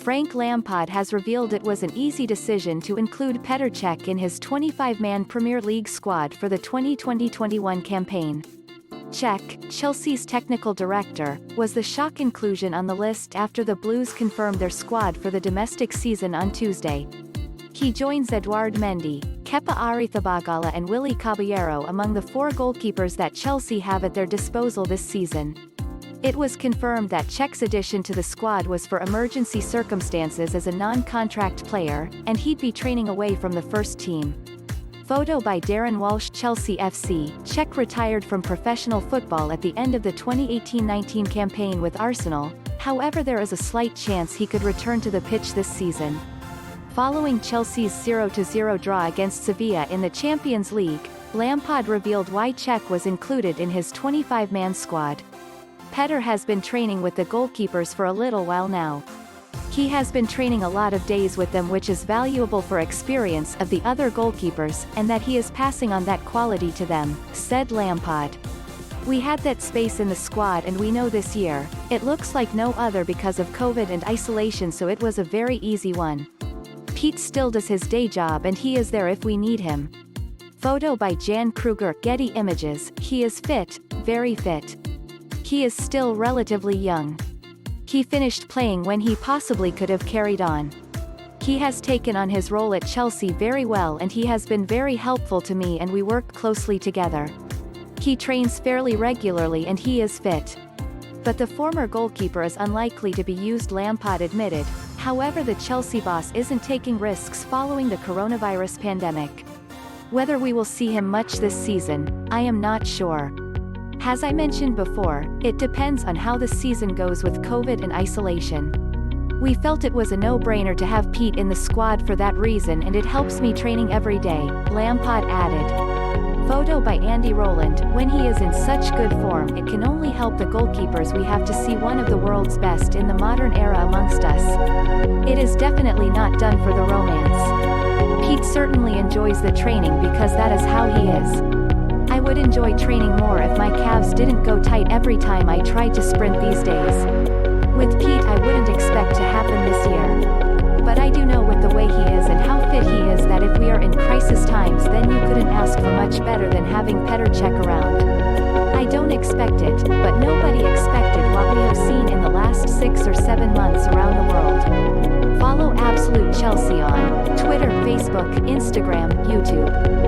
Frank Lampard has revealed it was an easy decision to include Petr Cech in his 25-man Premier League squad for the 2020-21 campaign. Cech, Chelsea's technical director, was the shock inclusion on the list after the Blues confirmed their squad for the domestic season on Tuesday. He joins Edouard Mendy, Kepa Arrizabalaga and Willy Caballero among the 4 goalkeepers that Chelsea have at their disposal this season. It was confirmed that Cech's addition to the squad was for emergency circumstances as a non-contract player, and he'd be training away from the first team. Photo by Darren Walsh. Chelsea FC. Cech retired from professional football at the end of the 2018-19 campaign with Arsenal, however there is a slight chance he could return to the pitch this season. Following Chelsea's 0-0 draw against Sevilla in the Champions League, Lampard revealed why Cech was included in his 25-man squad. Petr has been training with the goalkeepers for a little while now. He has been training a lot of days with them, which is valuable for experience of the other goalkeepers, and that he is passing on that quality to them, said Lampard. We had that space in the squad and we know this year, it looks like no other because of COVID and isolation, so it was a very easy one. Pete still does his day job and he is there if we need him. Photo by Jan Kruger. Getty Images. He is fit, very fit. He is still relatively young. He finished playing when he possibly could have carried on. He has taken on his role at Chelsea very well and he has been very helpful to me and we work closely together. He trains fairly regularly and he is fit. But the former goalkeeper is unlikely to be used, Lampard admitted. However, the Chelsea boss isn't taking risks following the coronavirus pandemic. Whether we will see him much this season, I am not sure. As I mentioned before, it depends on how the season goes with COVID and isolation. We felt it was a no-brainer to have Pete in the squad for that reason and it helps me training every day, Lampard added. Photo by Andy Rowland. When he is in such good form, it can only help the goalkeepers we have to see one of the world's best in the modern era amongst us. It is definitely not done for the romance. Pete certainly enjoys the training because that is how he is. I would enjoy training more if my calves didn't go tight every time I tried to sprint these days. With Pete I wouldn't expect to happen this year. But I do know with the way he is and how fit he is that if we are in crisis times then you couldn't ask for much better than having Petr Cech around. I don't expect it, but nobody expected what we have seen in the last 6 or 7 months around the world. Follow Absolute Chelsea on Twitter, Facebook, Instagram, YouTube.